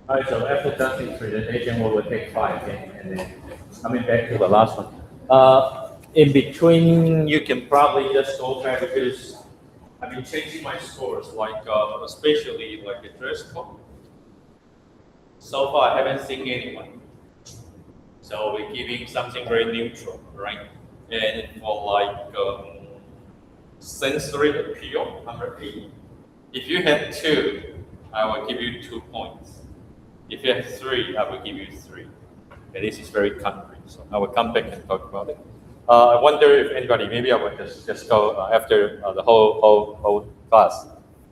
All right, so after Justin's presentation, we will take 5, and then coming back to the last one. In between, you can probably just go back because I've been changing my scores, like especially like the dress code. So far, I haven't seen anyone. So we're giving something very neutral, right? And for like sensory appeal, number 8. If you have 2, I will give you 2 points. If you have 3, I will give you 3. And this is very concrete, so I will come back and talk about it. I wonder if anybody, maybe I will just go after the whole class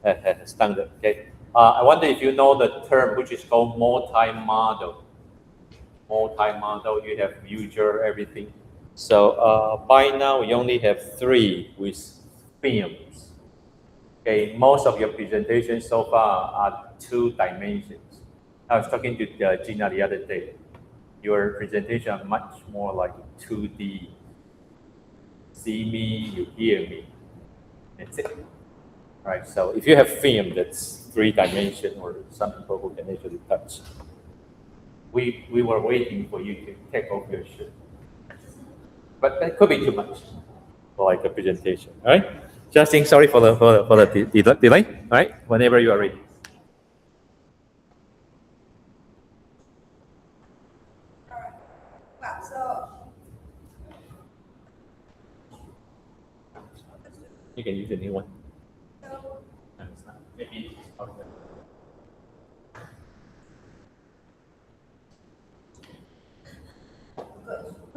has done that. Okay. I wonder if you know the term which is called multi-model. Multi-model, you have user everything. So by now we only have 3 with films. Okay, most of your presentations so far are 2 dimensions. I was talking to Gina the other day. Your presentation are much more like 2D. See me, you hear me. That's it. All right, so if you have film that's 3 dimension or some people who can actually touch, we were waiting for you to take off your shirt. But that could be too much for like a presentation. All right, Justin, sorry for the delay. All right, whenever you are ready. You can use a new one. Maybe. Okay.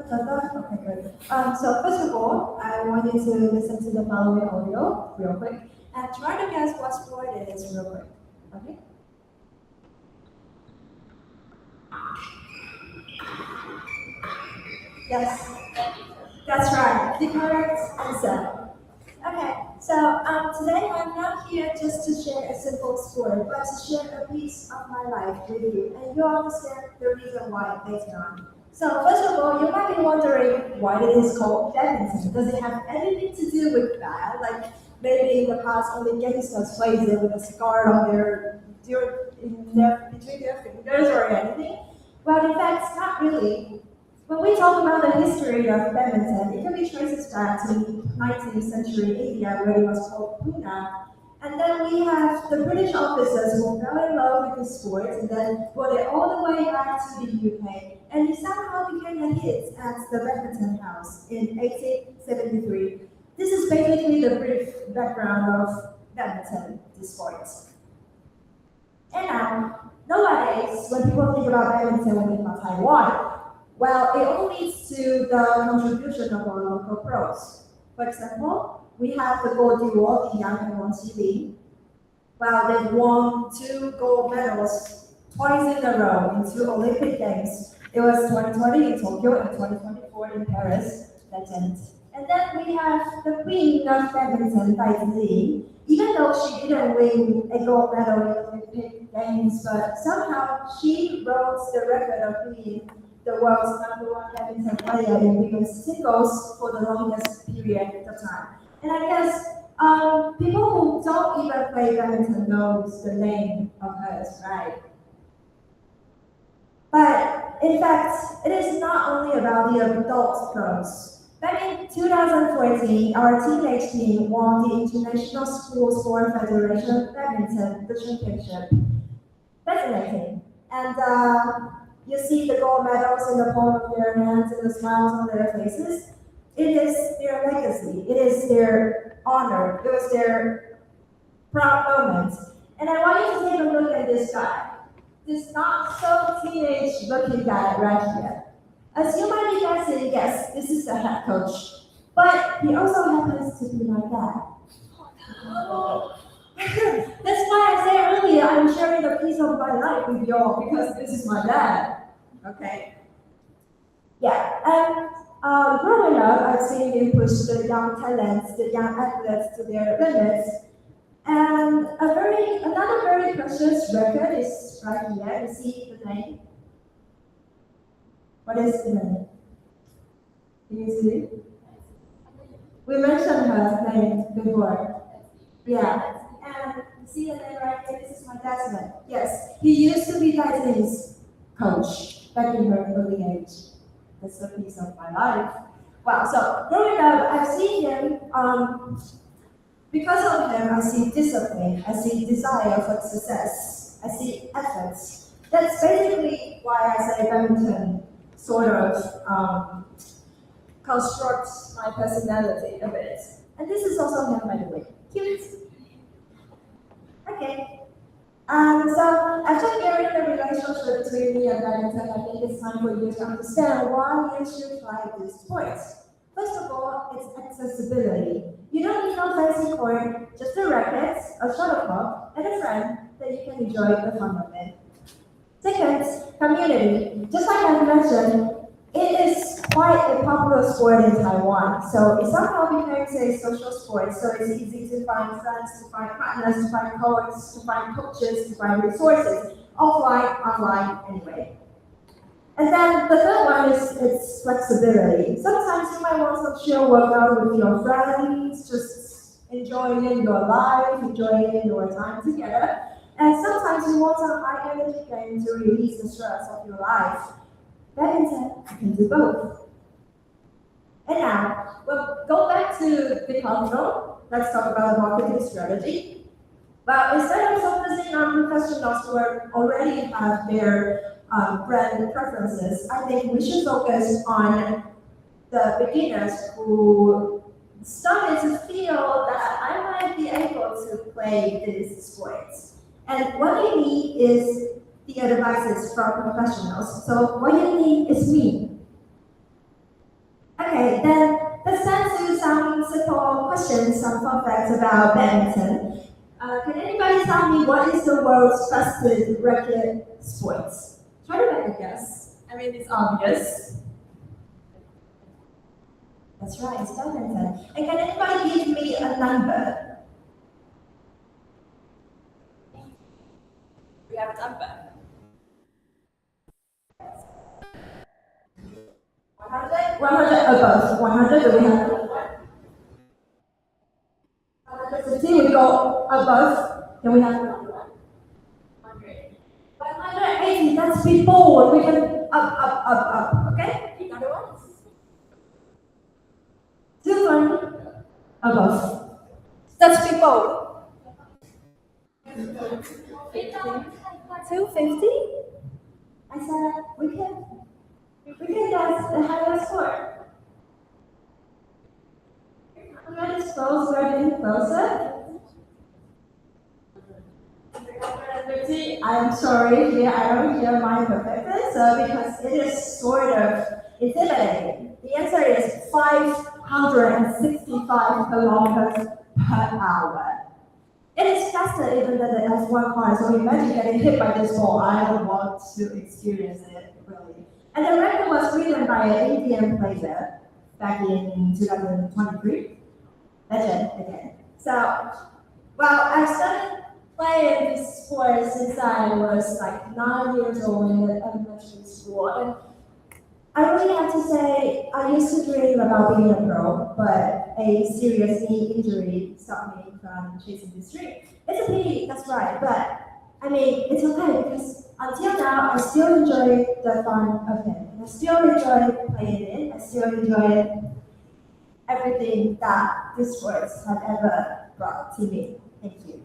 Okay, good. So first of all, I want you to listen to the following audio real quick and try to guess what sport it is real quick. Okay? Yes, that's right. The correct answer. Okay, so today I'm not here just to share a simple sport, but to share a piece of my life with you, and you'll understand the reason why later on. So first of all, you might be wondering why it is called badminton. Does it have anything to do with that? Like maybe in the past only gangsters played it with a scar on between their fingers or anything? Well, in fact, not really. When we talk about the history of badminton, it can be traces back to 19th century India where it was called Pune. And then we have the British officers who fell in love with the sport and then brought it all the way back to the UK. And it somehow became a hit at the Badminton House in 1873. This is basically the brief background of badminton, the sport. And now, nowadays, when people think about badminton, when they think about Taiwan, well, it all leads to the contribution of our local pros. For example, we have the gold duo, Yang and Wang Qili. Well, they've won 2 gold medals twice in a row in 2 Olympic Games. It was 2020 in Tokyo and 2024 in Paris. Legend. And then we have the queen of badminton, Dai Ziyi. Even though she didn't win a gold medal in the Olympic Games, but somehow she rose the record of being the world's #1 badminton player in women's singles for the longest period of time. And I guess people who don't even play badminton knows the name of hers, right? But in fact, it is not only about the adult pros. Back in 2014, our teenage team won the International School Sport Federation Badminton the championship. Fascinating. And you see the gold medals in the palm of their hands and the smiles on their faces. It is their legacy. It is their honor. It was their proud moment. And I want you to take a look at this guy. This not so teenage looking guy right here. As you might be guessing, yes, this is the head coach. But he also happens to be my dad. That's why I said earlier I'm sharing a piece of my life with y'all because this is my dad. Okay? Yeah, and growing up, I've seen him push the young talents, the young athletes to their limits. And another very precious record is right here. You see the name? What is the name? Can you see? We mentioned her name before. Yeah. And see the name right here? This is my dad's name. Yes, he used to be tennis coach back in her early age. That's the piece of my life. Wow, so growing up, I've seen him, because of him, I see discipline, I see desire for success, I see efforts. That's basically why I say badminton sort of constructs my personality a bit. And this is also him, by the way. Cute. Okay. So after hearing the relationship between me and badminton, I think it's time for you to understand why you should try this sport. First of all, it's accessibility. You don't need no fancy court, just a racket, a shuttlecock, and a friend that you can enjoy the fun of it. Second, community. Just like I mentioned, it is quite a popular sport in Taiwan. So it somehow becomes a social sport. So it's easy to find friends, to find partners, to find coaches, to find coaches, to find resources, offline, online, anyway. And then the third one is its flexibility. Sometimes you might want some chill workout with your friends, just enjoying your life, enjoying your time together. And sometimes you want some high energy game to release the stress of your life. Badminton, you can do both. And now, we'll go back to the control. Let's talk about marketing strategy. Well, instead of focusing on professionals who already have their brand preferences, I think we should focus on the beginners who started to feel that I might be able to play this sport. And what you need is the advices from professionals. So what you need is me. Okay, then let's turn to some simple questions, some fun facts about badminton. Can anybody tell me what is the world's fastest racket sport? Try to make a guess. I mean, it's obvious. That's right, it's badminton. And can anybody give me a number? We have a number. 100? 100 above. 100, do we have 150, we go above. Then we have 180, that's before. We can up. Okay? Another one? 220 above. That's before. 250? I said we can guess the highest score. I'm getting close, we're getting closer. 150. I'm sorry, here I don't hear my perfectly, so because it is sort of intimidating. The answer is 565 kilometers per hour. It is faster even than the F1 car, so imagine getting hit by this ball. I don't want to experience it, really. And the record was written by an Indian player back in 2023. Legend again. So, well, I started playing this sport since I was like 9 years old in the elementary school. And I really have to say, I used to dream about being a pro, but a serious knee injury stopped me from chasing this dream. It's a pity, that's right, but I mean, it's okay because until now, I still enjoy the fun of it. I still enjoy playing it. I still enjoy everything that this sport has ever brought to me. Thank you.